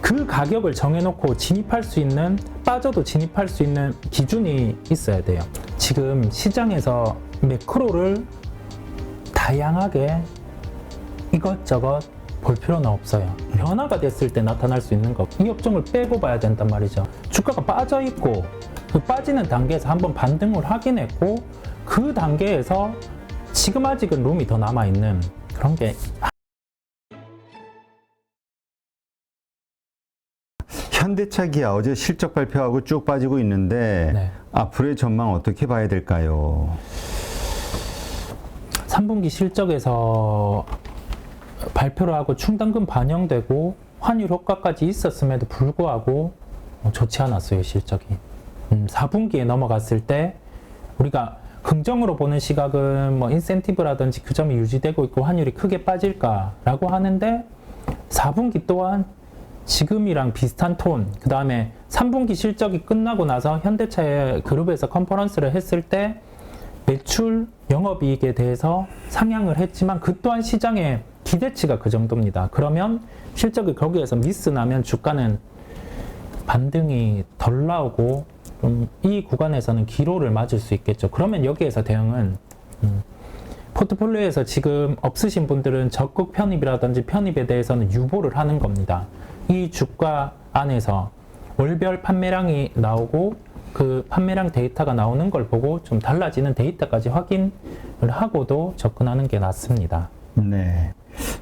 그 가격을 정해놓고 진입할 수 있는, 빠져도 진입할 수 있는 기준이 있어야 돼요. 지금 시장에서 매크로를 다양하게 이것저것 볼 필요는 없어요. 변화가 됐을 때 나타날 수 있는 것, 이 업종을 빼고 봐야 된단 말이죠. 주가가 빠져 있고 그 빠지는 단계에서 한번 반등을 확인했고 그 단계에서 지금 아직은 룸이 더 남아있는 그런 게. 현대차, 기아 어제 실적 발표하고 쭉 빠지고 있는데 네. 앞으로의 전망 어떻게 봐야 될까요? 3분기 실적에서 발표를 하고 충당금 반영되고 환율 효과까지 있었음에도 불구하고 좋지 않았어요, 실적이. 4분기에 넘어갔을 때 우리가 긍정으로 보는 시각은 뭐 인센티브라든지 그 점이 유지되고 있고 환율이 크게 빠질까라고 하는데 4분기 또한 지금이랑 비슷한 톤, 그 다음에 3분기 실적이 끝나고 나서 현대차의 그룹에서 컨퍼런스를 했을 때 매출, 영업이익에 대해서 상향을 했지만 그 또한 시장의 기대치가 그 정도입니다. 그러면 실적이 거기에서 미스 나면 주가는 반등이 덜 나오고 좀 이 구간에서는 기로를 맞을 수 있겠죠. 그러면 여기에서 대응은 포트폴리오에서 지금 없으신 분들은 적극 편입이라든지 편입에 대해서는 유보를 하는 겁니다. 이 주가 안에서 월별 판매량이 나오고 그 판매량 데이터가 나오는 걸 보고 좀 달라지는 데이터까지 확인을 하고도 접근하는 게 낫습니다. 네.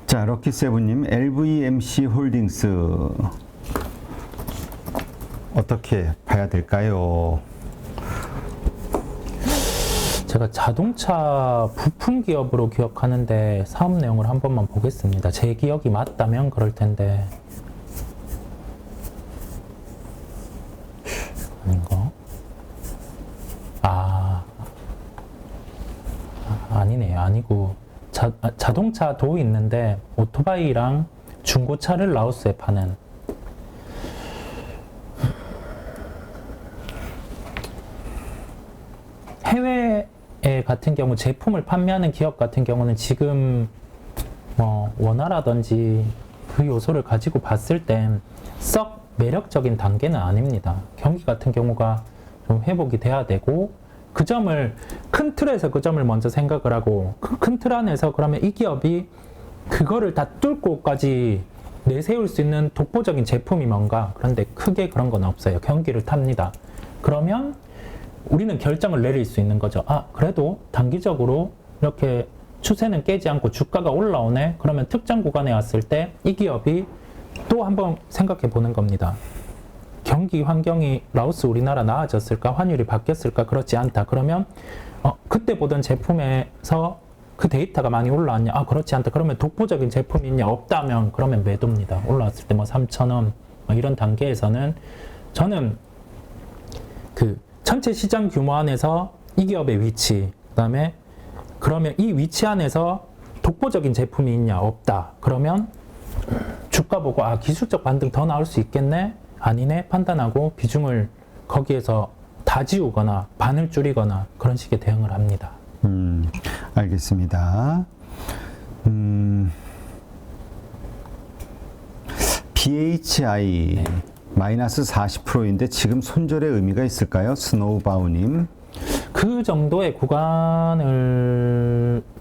자, 럭키세븐님, LVMC 홀딩스 어떻게 봐야 될까요? 제가 자동차 부품 기업으로 기억하는데 사업 내용을 한 번만 보겠습니다. 제 기억이 맞다면 그럴 텐데. 아닌가? 아니네요. 아니고 자동차도 있는데 오토바이랑 중고차를 라오스에 파는 해외 같은 경우 제품을 판매하는 기업 같은 경우는 지금 뭐 원화라든지 그 요소를 가지고 봤을 땐 썩 매력적인 단계는 아닙니다. 경기 같은 경우가 좀 회복이 돼야 되고 그 점을 큰 틀에서 그 점을 먼저 생각을 하고 그 큰 틀 안에서 그러면 이 기업이 그거를 다 뚫고까지 내세울 수 있는 독보적인 제품이 뭔가. 그런데 크게 그런 건 없어요. 경기를 탑니다. 그러면 우리는 결정을 내릴 수 있는 거죠. 그래도 단기적으로 이렇게 추세는 깨지 않고 주가가 올라오네. 그러면 특정 구간에 왔을 때 이 기업이 또 한번 생각해 보는 겁니다. 경기 환경이 라오스 우리나라 나아졌을까? 환율이 바뀌었을까? 그렇지 않다. 그러면 그때 보던 제품에서 그 데이터가 많이 올라왔냐? 그렇지 않다. 그러면 독보적인 제품이 있냐? 없다면 그러면 매도입니다. 올라왔을 때 뭐 3,000원 이런 단계에서는 저는 그 전체 시장 규모 안에서 이 기업의 위치, 그다음에 그러면 이 위치 안에서 독보적인 제품이 있냐? 없다. 그러면 주가 보고 기술적 반등 더 나올 수 있겠네? 아니네? 판단하고 비중을 거기에서 다 지우거나 반을 줄이거나 그런 식의 대응을 합니다. 알겠습니다. BHI 네. 마이너스 40%인데 지금 손절의 의미가 있을까요? 스노우바우님. 그 정도의 구간을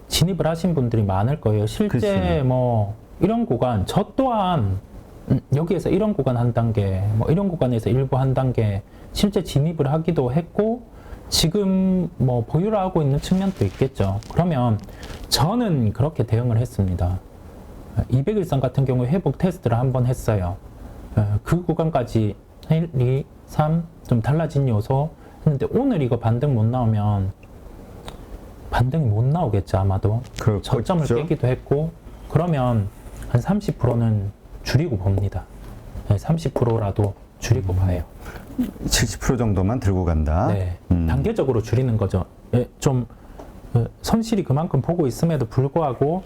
진입을 하신 분들이 많을 거예요. 실제 그치. 뭐 이런 구간, 저 또한 여기에서 이런 구간 한 단계, 뭐 이런 구간에서 일부 한 단계 실제 진입을 하기도 했고 지금 뭐 보유를 하고 있는 측면도 있겠죠. 그러면 저는 그렇게 대응을 했습니다. 200일선 같은 경우에 회복 테스트를 한번 했어요. 그 구간까지 1, 2, 3 좀 달라진 요소 했는데 오늘 이거 반등 못 나오면 반등이 못 나오겠죠. 아마도 저점을 깨기도 했고 그러면 한 30%는 줄이고 봅니다. 30%라도 줄이고 봐요. 70% 정도만 들고 간다. 네, 단계적으로 줄이는 거죠. 좀 손실이 그만큼 보고 있음에도 불구하고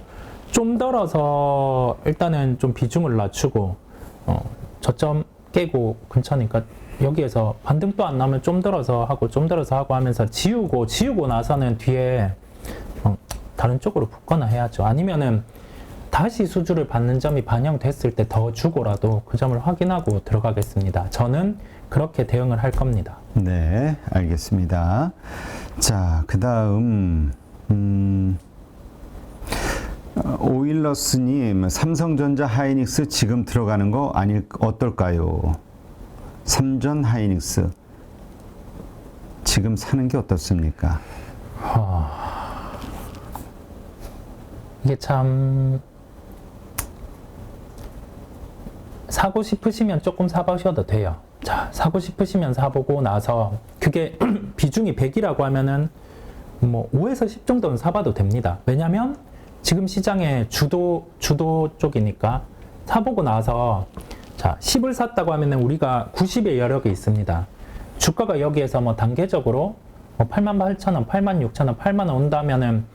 좀 덜어서 일단은 좀 비중을 낮추고 저점 깨고 근처니까 여기에서 반등 또 안 나오면 좀 덜어서 하고 좀 덜어서 하고 하면서 지우고 나서는 뒤에 다른 쪽으로 붙거나 해야죠. 아니면은 다시 수주를 받는 점이 반영됐을 때 더 주고라도 그 점을 확인하고 들어가겠습니다. 저는 그렇게 대응을 할 겁니다. 네, 알겠습니다. 자, 그 다음, 오일러스님, 삼성전자 하이닉스 지금 들어가는 거 어떨까요? 삼전 하이닉스. 지금 사는 게 어떻습니까? 이게 참 사고 싶으시면 조금 사보셔도 돼요. 자, 사고 싶으시면 사보고 나서 그게 비중이 100이라고 하면은 뭐 5에서 10 정도는 사봐도 됩니다. 왜냐면 지금 시장의 주도 쪽이니까 사보고 나서 자, 10을 샀다고 하면은 우리가 90의 여력이 있습니다. 주가가 여기에서 뭐 단계적으로 뭐 88,000원, 86,000원, 8만원 온다면은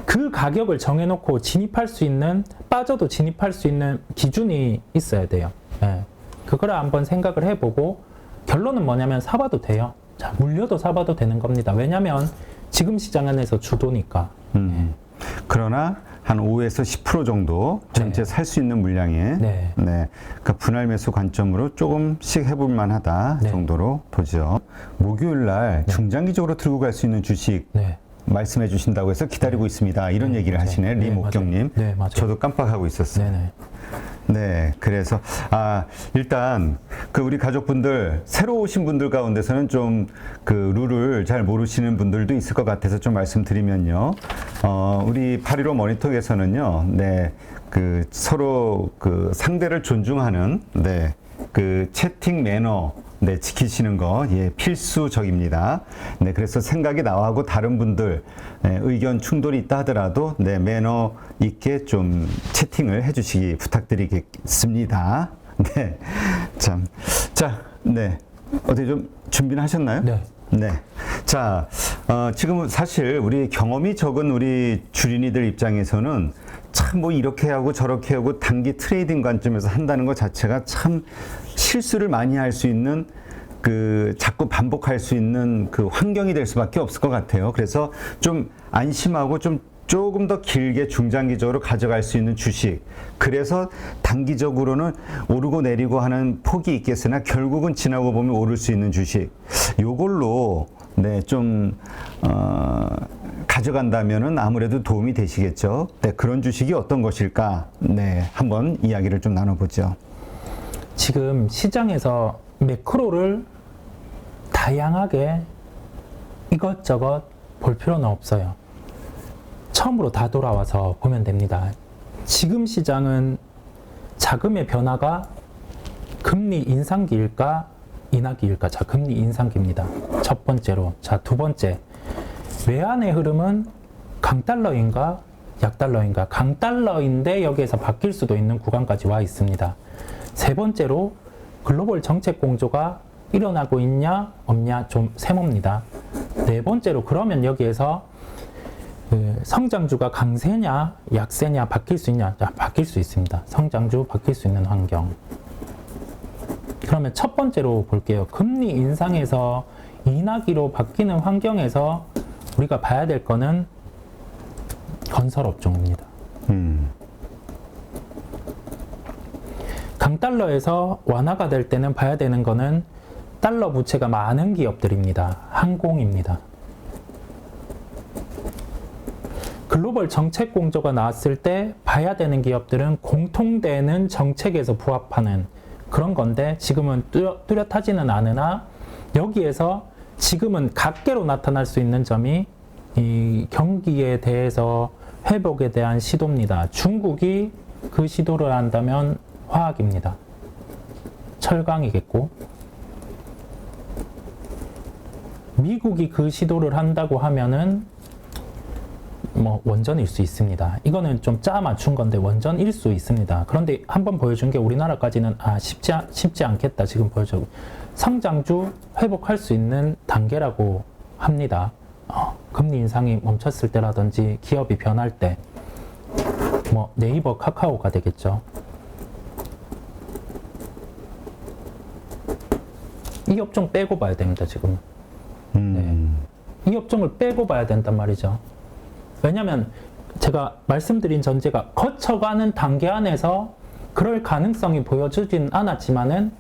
그 가격을 정해놓고 진입할 수 있는, 빠져도 진입할 수 있는 기준이 있어야 돼요. 예. 그거를 한번 생각을 해보고 결론은 뭐냐면 사봐도 돼요. 자, 물려도 사봐도 되는 겁니다. 왜냐면 지금 시장 안에서 주도니까. 그러나 한 5에서 10% 정도 전체 살 수 있는 물량에 네. 그러니까 분할 매수 관점으로 조금씩 해볼 만하다 네. 정도로 보죠. 목요일 날 중장기적으로 들고 갈 수 있는 주식 네. 말씀해 주신다고 해서 기다리고 있습니다. 이런 얘기를 하시네, 네, 리목경님. 맞아요. 네, 맞아요. 저도 깜빡하고 있었어요. 네네. 네, 그래서 일단 그 우리 가족분들 새로 오신 분들 가운데서는 좀 그 룰을 잘 모르시는 분들도 있을 것 같아서 좀 말씀드리면요. 우리 815 모니터에서는요, 네, 그 서로 그 상대를 존중하는 그 채팅 매너 지키시는 거 필수적입니다. 네, 그래서 생각이 나하고 다른 분들 의견 충돌이 있다 하더라도 매너 있게 좀 채팅을 해주시기 부탁드리겠습니다. 네, 어떻게 좀 준비는 하셨나요? 네. 네. 자, 지금 사실 우리 경험이 적은 우리 주린이들 입장에서는 참 뭐 이렇게 하고 저렇게 하고 단기 트레이딩 관점에서 한다는 것 자체가 참 실수를 많이 할 수 있는 자꾸 반복할 수 있는 그 환경이 될 수밖에 없을 것 같아요. 그래서 좀 안심하고 조금 더 길게 중장기적으로 가져갈 수 있는 주식. 그래서 단기적으로는 오르고 내리고 하는 폭이 있겠으나 결국은 지나고 보면 오를 수 있는 주식. 요걸로 가져간다면은 아무래도 도움이 되시겠죠. 네, 그런 주식이 어떤 것일까? 네, 한번 이야기를 좀 나눠보죠. 지금 시장에서 매크로를 다양하게 이것저것 볼 필요는 없어요. 처음으로 다 돌아와서 보면 됩니다. 지금 시장은 자금의 변화가 금리 인상기일까 인하기일까? 자, 금리 인상기입니다. 첫 번째로. 자, 두 번째. 외환의 흐름은 강달러인가 약달러인가? 강달러인데 여기에서 바뀔 수도 있는 구간까지 와 있습니다. 세 번째로 글로벌 정책 공조가 일어나고 있냐 없냐 좀 세모입니다. 네 번째로 그러면 여기에서 성장주가 강세냐 약세냐 바뀔 수 있냐? 자, 바뀔 수 있습니다. 성장주 바뀔 수 있는 환경. 그러면 첫 번째로 볼게요. 금리 인상에서 인하기로 바뀌는 환경에서 우리가 봐야 될 거는 건설업종입니다. 강달러에서 완화가 될 때는 봐야 되는 거는 달러 부채가 많은 기업들입니다. 항공입니다. 글로벌 정책 공조가 나왔을 때 봐야 되는 기업들은 공통되는 정책에서 부합하는 그런 건데 지금은 뚜렷하지는 않으나 여기에서 지금은 각계로 나타날 수 있는 점이 이 경기에 대해서 회복에 대한 시도입니다. 중국이 그 시도를 한다면 화학입니다. 철강이겠고 미국이 그 시도를 한다고 하면은 뭐 원전일 수 있습니다. 이거는 좀 짜 맞춘 건데 원전일 수 있습니다. 그런데 한번 보여준 게 우리나라까지는 쉽지 않겠다. 지금 보여줘. 성장주 회복할 수 있는 단계라고 합니다. 금리 인상이 멈췄을 때라든지 기업이 변할 때 뭐 네이버 카카오가 되겠죠. 이 업종 빼고 봐야 됩니다. 지금. 네. 이 업종을 빼고 봐야 된단 말이죠. 왜냐하면 제가 말씀드린 전제가 거쳐가는 단계 안에서 그럴 가능성이 보여주진 않았지만은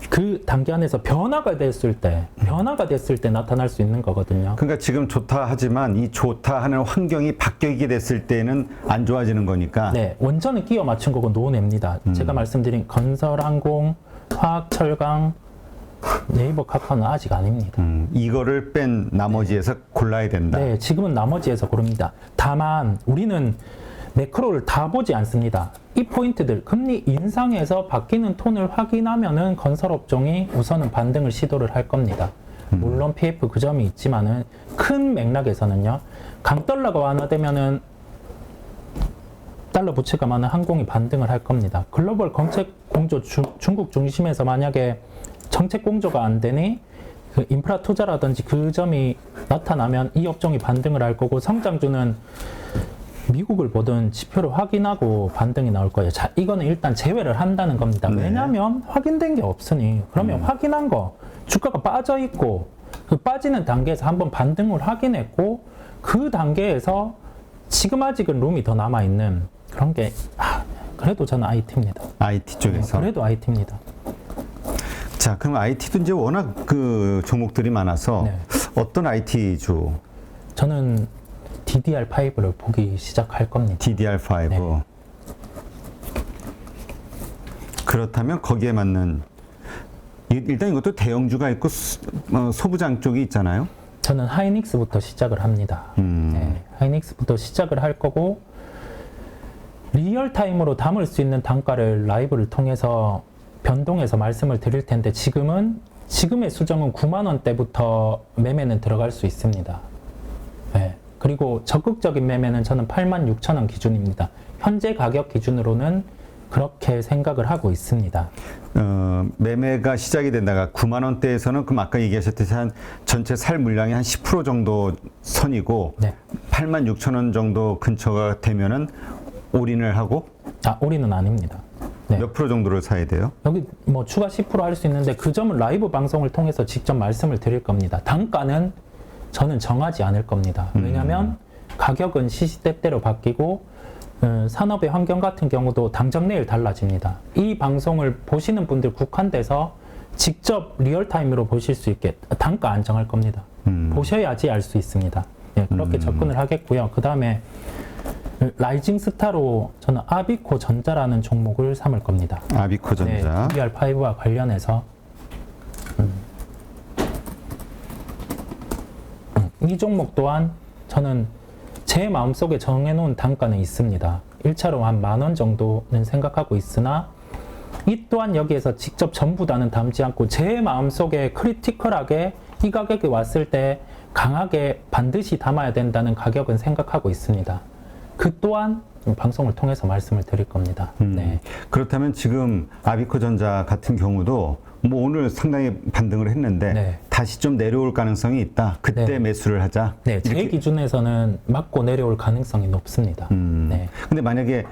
그 단계 안에서 변화가 됐을 때 나타날 수 있는 거거든요. 그러니까 지금 좋다 하지만 이 좋다 하는 환경이 바뀌게 됐을 때는 안 좋아지는 거니까. 네, 원전은 끼워 맞춘 거고 노냅니다. 제가 말씀드린 건설, 항공, 화학, 철강, 네이버, 카카오는 아직 아닙니다. 이거를 뺀 나머지에서 골라야 된다. 네, 지금은 나머지에서 고릅니다. 다만 우리는 매크로를 다 보지 않습니다. 이 포인트들, 금리 인상에서 바뀌는 톤을 확인하면은 건설업종이 우선은 반등을 시도를 할 겁니다. 물론 PF 그 점이 있지만은 큰 맥락에서는요. 강달러가 완화되면은 달러 부채가 많은 항공이 반등을 할 겁니다. 글로벌 정책 공조 중국 중심에서 만약에 정책 공조가 안 되니 그 인프라 투자라든지 그 점이 나타나면 이 업종이 반등을 할 거고 성장주는 미국을 보든 지표를 확인하고 반등이 나올 거예요. 자, 이거는 일단 제외를 한다는 겁니다. 네. 왜냐하면 확인된 게 없으니 그러면 확인한 거 주가가 빠져 있고 그 빠지는 단계에서 한번 반등을 확인했고 그 단계에서 지금 아직은 룸이 더 남아 있는 그런 게 그래도 저는 IT입니다. IT 쪽에서. 그래도 IT입니다. 자, 그럼 IT도 이제 워낙 그 종목들이 많아서 네. 어떤 IT 주? 저는 DDR5를 보기 시작할 겁니다. DDR5. 네. 그렇다면 거기에 맞는 일단 이것도 대형주가 있고 소부장 쪽이 있잖아요. 저는 하이닉스부터 시작을 합니다. 네, 하이닉스부터 시작을 할 거고 리얼타임으로 담을 수 있는 단가를 라이브를 통해서 변동해서 말씀을 드릴 텐데 지금의 수정은 9만 원대부터 매매는 들어갈 수 있습니다. 네. 그리고 적극적인 매매는 저는 8만 6천 원 기준입니다. 현재 가격 기준으로는 그렇게 생각을 하고 있습니다. 매매가 시작이 된다가 9만 원대에서는 그럼 아까 얘기하셨듯이 한 전체 살 물량이 한 10% 정도 선이고 네. 8만 6천 원 정도 근처가 되면은 올인을 하고 올인은 아닙니다. 네. 몇 프로 정도를 사야 돼요? 여기 뭐 추가 10% 할 수 있는데 그 점은 라이브 방송을 통해서 직접 말씀을 드릴 겁니다. 단가는 저는 정하지 않을 겁니다. 왜냐하면 가격은 시시때때로 바뀌고 산업의 환경 같은 경우도 당장 내일 달라집니다. 이 방송을 보시는 분들 국한돼서 직접 리얼타임으로 보실 수 있게 단가 안 정할 겁니다. 보셔야지 알 수 있습니다. 네, 그렇게 접근을 하겠고요. 그 다음에 라이징 스타로 저는 아비코 전자라는 종목을 삼을 겁니다. 아비코 전자. 네, DDR5와 관련해서 이 종목 또한 저는 제 마음속에 정해놓은 단가는 있습니다. 1차로 한 10,000원 정도는 생각하고 있으나 이 또한 여기에서 직접 전부 다는 담지 않고 제 마음속에 크리티컬하게 이 가격이 왔을 때 강하게 반드시 담아야 된다는 가격은 생각하고 있습니다. 그 또한 방송을 통해서 말씀을 드릴 겁니다. 네. 그렇다면 지금 아비코 전자 같은 경우도 뭐 오늘 상당히 반등을 했는데 네. 다시 좀 내려올 가능성이 있다. 그때 네. 매수를 하자. 네, 제 이렇게. 기준에서는 맞고 내려올 가능성이 높습니다. 네. 근데 만약에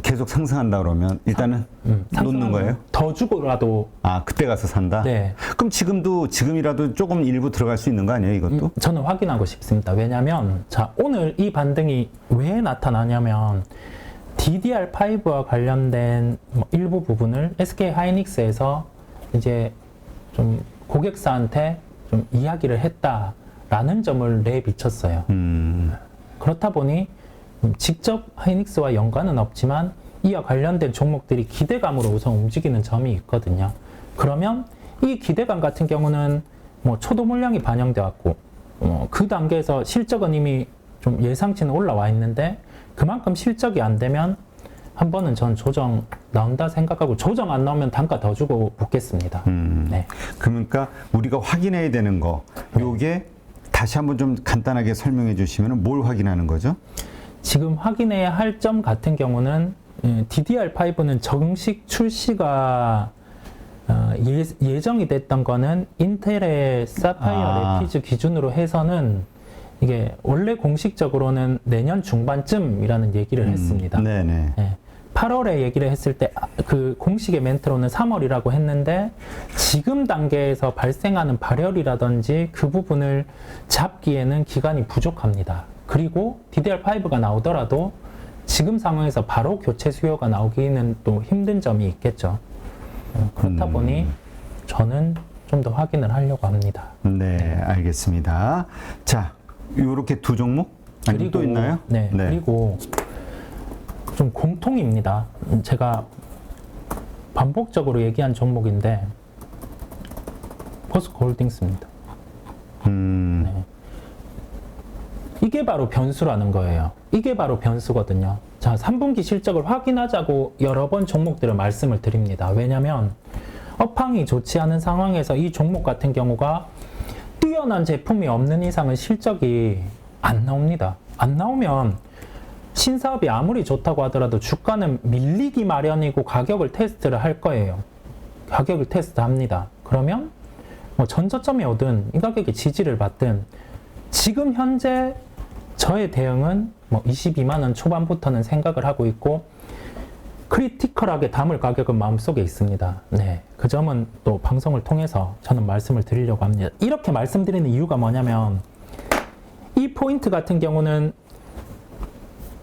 계속 상승한다 그러면 일단은 놓는 거예요? 더 주고라도 그때 가서 산다? 네. 그럼 지금이라도 조금 일부 들어갈 수 있는 거 아니에요, 이것도? 저는 확인하고 싶습니다. 왜냐하면 자 오늘 이 반등이 왜 나타나냐면 DDR5와 관련된 일부 부분을 SK 하이닉스에서 이제 좀 고객사한테 좀 이야기를 했다라는 점을 내비쳤어요. 그렇다 보니 직접 하이닉스와 연관은 없지만 이와 관련된 종목들이 기대감으로 우선 움직이는 점이 있거든요. 그러면 이 기대감 같은 경우는 뭐 초도 물량이 반영되어 왔고 그 단계에서 실적은 이미 좀 예상치는 올라와 있는데 그만큼 실적이 안 되면 한 번은 전 조정 나온다 생각하고 조정 안 나오면 단가 더 주고 붙겠습니다. 네. 그러니까 우리가 확인해야 되는 거 요게 다시 한번 좀 간단하게 설명해 주시면 뭘 확인하는 거죠? 지금 확인해야 할 점 같은 경우는 DDR5는 정식 출시가 예정이 됐던 거는 인텔의 사파이어 레피즈 기준으로 해서는 이게 원래 공식적으로는 내년 중반쯤이라는 얘기를 했습니다. 네네. 네. 8월에 얘기를 했을 때 그 공식의 멘트로는 3월이라고 했는데 지금 단계에서 발생하는 발열이라든지 그 부분을 잡기에는 기간이 부족합니다. 그리고 DDR5가 나오더라도 지금 상황에서 바로 교체 수요가 나오기는 또 힘든 점이 있겠죠. 그렇다 보니 저는 좀 더 확인을 하려고 합니다. 네, 알겠습니다. 자, 요렇게 두 종목? 아니면 또 있나요? 네, 그리고 좀 공통입니다. 제가 반복적으로 얘기한 종목인데 포스코홀딩스입니다. 네. 이게 바로 변수라는 거예요. 이게 바로 변수거든요. 자, 3분기 실적을 확인하자고 여러 번 종목들을 말씀을 드립니다. 왜냐면 업황이 좋지 않은 상황에서 이 종목 같은 경우가 뛰어난 제품이 없는 이상은 실적이 안 나옵니다. 안 나오면 신사업이 아무리 좋다고 하더라도 주가는 밀리기 마련이고 가격을 테스트를 할 거예요. 가격을 테스트합니다. 그러면 뭐 전저점이 오든 이 가격이 지지를 받든 지금 현재 저의 대응은 뭐 22만 원 초반부터는 생각을 하고 있고 크리티컬하게 담을 가격은 마음속에 있습니다. 네, 그 점은 또 방송을 통해서 저는 말씀을 드리려고 합니다. 이렇게 말씀드리는 이유가 뭐냐면 이 포인트 같은 경우는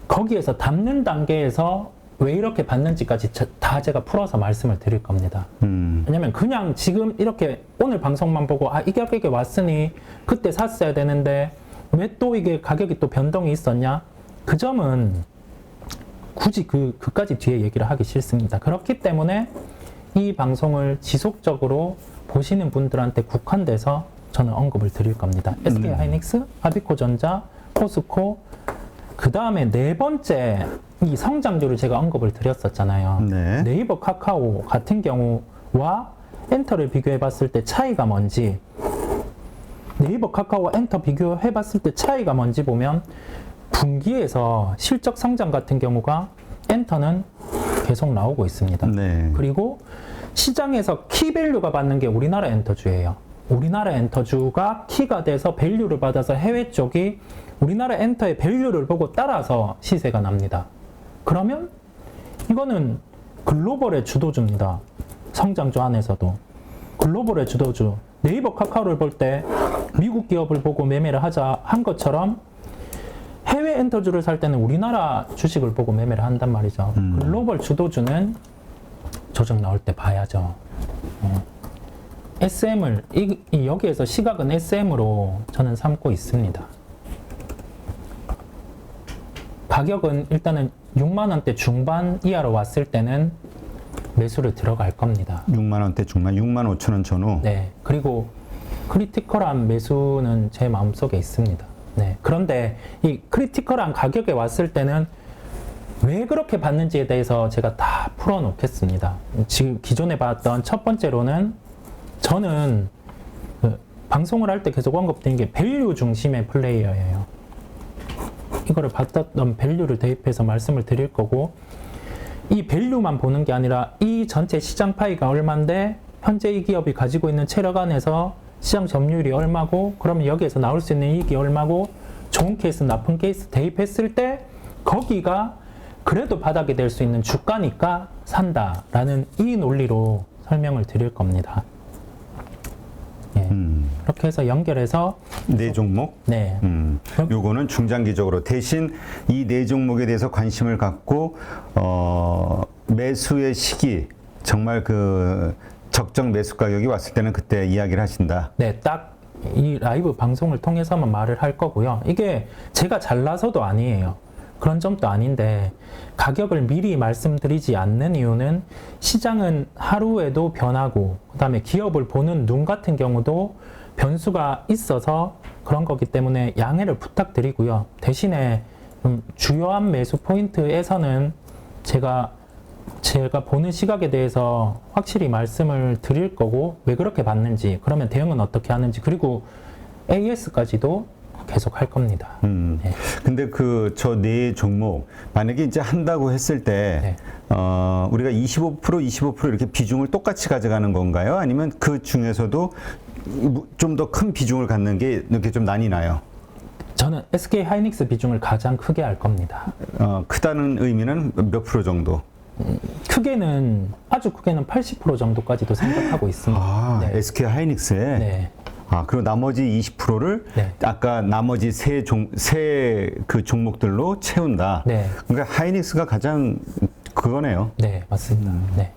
거기에서 담는 단계에서 왜 이렇게 받는지까지 다 제가 풀어서 말씀을 드릴 겁니다. 왜냐면 그냥 지금 이렇게 오늘 방송만 보고 이 가격에 왔으니 그때 샀어야 되는데 왜 또 이게 가격이 또 변동이 있었냐? 그 점은 굳이 그까지 뒤에 얘기를 하기 싫습니다. 그렇기 때문에 이 방송을 지속적으로 보시는 분들한테 국한돼서 저는 언급을 드릴 겁니다. SK하이닉스, 아비코전자, 포스코, 그 다음에 네 번째 이 성장주를 제가 언급을 드렸었잖아요. 네. 네이버 카카오 같은 경우와 엔터를 비교해 봤을 때 차이가 뭔지, 네이버 카카오와 엔터 비교해 봤을 때 차이가 뭔지 보면 분기에서 실적 성장 같은 경우가 엔터는 계속 나오고 있습니다. 네. 그리고 시장에서 키밸류가 받는 게 우리나라 엔터주예요. 우리나라 엔터주가 키가 돼서 밸류를 받아서 해외 쪽이 우리나라 엔터의 밸류를 보고 따라서 시세가 납니다. 그러면 이거는 글로벌의 주도주입니다. 성장주 안에서도. 글로벌의 주도주. 네이버 카카오를 볼 때 미국 기업을 보고 매매를 하자 한 것처럼 해외 엔터주를 살 때는 우리나라 주식을 보고 매매를 한단 말이죠. 글로벌 주도주는 조정 나올 때 봐야죠. SM을, 여기에서 시각은 SM으로 저는 삼고 있습니다. 가격은 일단은 6만원대 중반 이하로 왔을 때는 매수를 들어갈 겁니다. 6만원대 중반, 6만 5천원 전후. 네. 그리고 크리티컬한 매수는 제 마음속에 있습니다. 네. 그런데 이 크리티컬한 가격에 왔을 때는 왜 그렇게 받는지에 대해서 제가 다 풀어놓겠습니다. 지금 기존에 봤던 첫 번째로는 저는 방송을 할 때 계속 언급드린 게 밸류 중심의 플레이어예요. 이거를 받았던 밸류를 대입해서 말씀을 드릴 거고, 이 밸류만 보는 게 아니라 이 전체 시장 파이가 얼만데 현재 이 기업이 가지고 있는 체력 안에서 시장 점유율이 얼마고, 그러면 여기에서 나올 수 있는 이익이 얼마고, 좋은 케이스, 나쁜 케이스 대입했을 때 거기가 그래도 바닥이 될 수 있는 주가니까 산다라는 이 논리로 설명을 드릴 겁니다. 예. 그렇게 해서 연결해서 네 종목? 네. 요거는 중장기적으로 대신 이 네 종목에 대해서 관심을 갖고 매수의 시기 정말 그 적정 매수 가격이 왔을 때는 그때 이야기를 하신다. 네, 딱 이 라이브 방송을 통해서만 말을 할 거고요. 이게 제가 잘나서도 아니에요. 그런 점도 아닌데 가격을 미리 말씀드리지 않는 이유는 시장은 하루에도 변하고 그다음에 기업을 보는 눈 같은 경우도 변수가 있어서 그런 거기 때문에 양해를 부탁드리고요. 대신에 주요한 매수 포인트에서는 제가 보는 시각에 대해서 확실히 말씀을 드릴 거고 왜 그렇게 봤는지, 그러면 대응은 어떻게 하는지, 그리고 AS까지도 계속 할 겁니다. 네. 근데 저 네 종목 만약에 이제 한다고 했을 때 네. 우리가 25% 이렇게 비중을 똑같이 가져가는 건가요? 아니면 그 중에서도 좀 더 큰 비중을 갖는 게 이렇게 좀 나뉘나요? 저는 SK 하이닉스 비중을 가장 크게 할 겁니다. 크다는 의미는 몇 프로 정도? 아주 크게는 80% 정도까지도 생각하고 있습니다. 아, 네. SK 하이닉스에? 네. 그리고 나머지 20%를 네. 아까 나머지 세 그 종목들로 채운다. 네. 그러니까 하이닉스가 가장 그거네요. 네, 맞습니다. 네.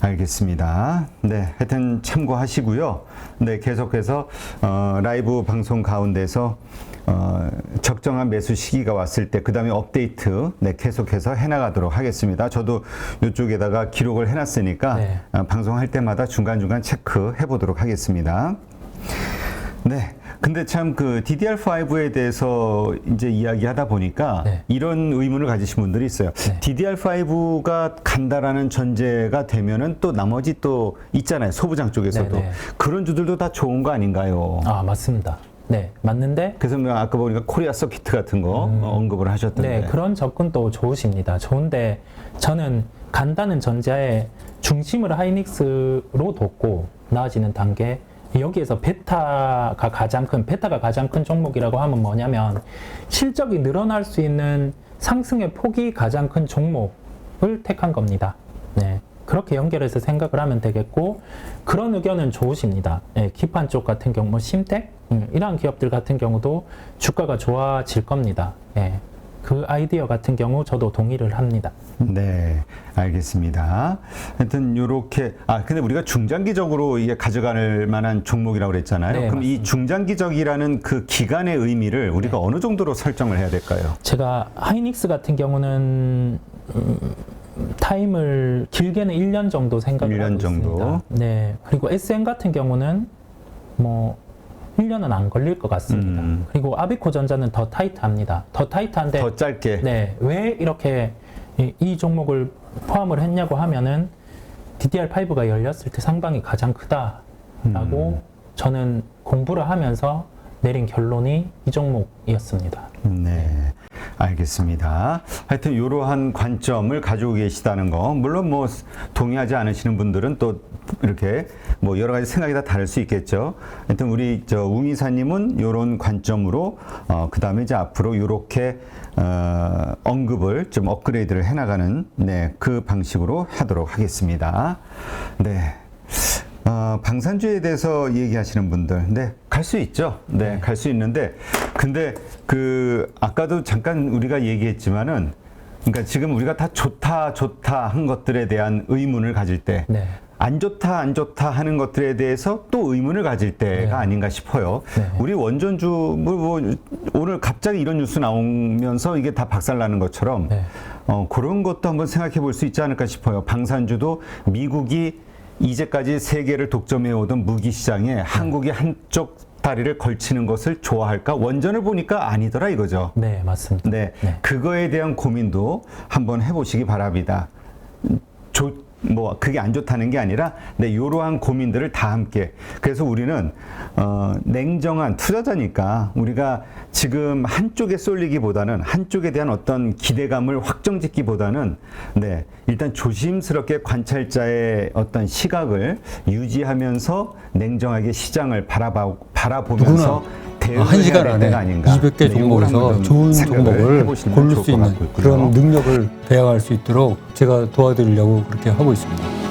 알겠습니다. 네, 하여튼 참고하시고요. 네, 계속해서 라이브 방송 가운데서 적정한 매수 시기가 왔을 때, 그 다음에 업데이트, 네, 계속해서 해나가도록 하겠습니다. 저도 이쪽에다가 기록을 해놨으니까 네. 방송할 때마다 중간중간 체크해 보도록 하겠습니다. 네. 근데 참 그 DDR5에 대해서 이제 이야기하다 보니까 네. 이런 의문을 가지신 분들이 있어요. 네. DDR5가 간다라는 전제가 되면은 또 나머지 또 있잖아요. 소부장 쪽에서도. 네, 네. 그런 주들도 다 좋은 거 아닌가요? 맞습니다. 네, 맞는데 그래서 아까 보니까 코리아 서킷 같은 거 언급을 하셨던데. 네, 그런 접근도 좋으십니다. 좋은데 저는 간다는 전제하에 중심을 하이닉스로 뒀고 나아지는 단계, 여기에서 베타가 가장 큰 종목이라고 하면 뭐냐면 실적이 늘어날 수 있는 상승의 폭이 가장 큰 종목을 택한 겁니다. 네, 그렇게 연결해서 생각을 하면 되겠고, 그런 의견은 좋으십니다. 네, 기판 쪽 같은 경우, 뭐 심텍 이러한 기업들 같은 경우도 주가가 좋아질 겁니다. 네, 그 아이디어 같은 경우 저도 동의를 합니다. 네, 알겠습니다. 하여튼 요렇게 근데 우리가 중장기적으로 이게 가져갈 만한 종목이라고 그랬잖아요. 네, 그럼 맞습니다. 이 중장기적이라는 그 기간의 의미를 우리가 어느 정도로 설정을 해야 될까요? 제가 하이닉스 같은 경우는 타임을 길게는 1년 정도 생각을 1년 하고 정도. 있습니다. 네, 그리고 SM 같은 경우는 뭐 1년은 안 걸릴 것 같습니다. 그리고 아비코 전자는 더 타이트합니다. 더 타이트한데 더 짧게. 네, 왜 이렇게 이 종목을 포함을 했냐고 하면은 DDR5가 열렸을 때 상방이 가장 크다라고 저는 공부를 하면서 내린 결론이 이 종목이었습니다. 네, 알겠습니다. 하여튼 이러한 관점을 가지고 계시다는 거, 물론 뭐 동의하지 않으시는 분들은 또 이렇게 뭐 여러 가지 생각이 다 다를 수 있겠죠. 하여튼 우리 웅이사님은 이런 관점으로 그 다음에 이제 앞으로 이렇게 언급을 좀 업그레이드를 해나가는 그 방식으로 하도록 하겠습니다. 네. 방산주에 대해서 얘기하시는 분들, 갈 수 있죠. 갈 수 있는데, 근데 아까도 잠깐 우리가 얘기했지만은, 그러니까 지금 우리가 다 좋다 한 것들에 대한 의문을 가질 때, 네. 안 좋다 하는 것들에 대해서 또 의문을 가질 때가 아닌가 싶어요. 네. 우리 원전주, 뭐 오늘 갑자기 이런 뉴스 나오면서 이게 다 박살나는 것처럼, 그런 것도 한번 생각해 볼 수 있지 않을까 싶어요. 방산주도 미국이 이제까지 세계를 독점해 오던 무기 시장에 한국이 한쪽 다리를 걸치는 것을 좋아할까? 원전을 보니까 아니더라 이거죠. 네, 맞습니다. 네, 그거에 대한 고민도 한번 해보시기 바랍니다. 뭐 그게 안 좋다는 게 아니라 이러한 고민들을 다 함께. 그래서 우리는 냉정한 투자자니까 우리가 지금 한쪽에 쏠리기보다는, 한쪽에 대한 어떤 기대감을 확정짓기보다는 일단 조심스럽게 관찰자의 어떤 시각을 유지하면서 냉정하게 시장을 바라보면서 한 시간 안에 200개 종목에서 좋은 종목을 고를 수 있는 그런 능력을 배양할 수 있도록 제가 도와드리려고 그렇게 하고 있습니다.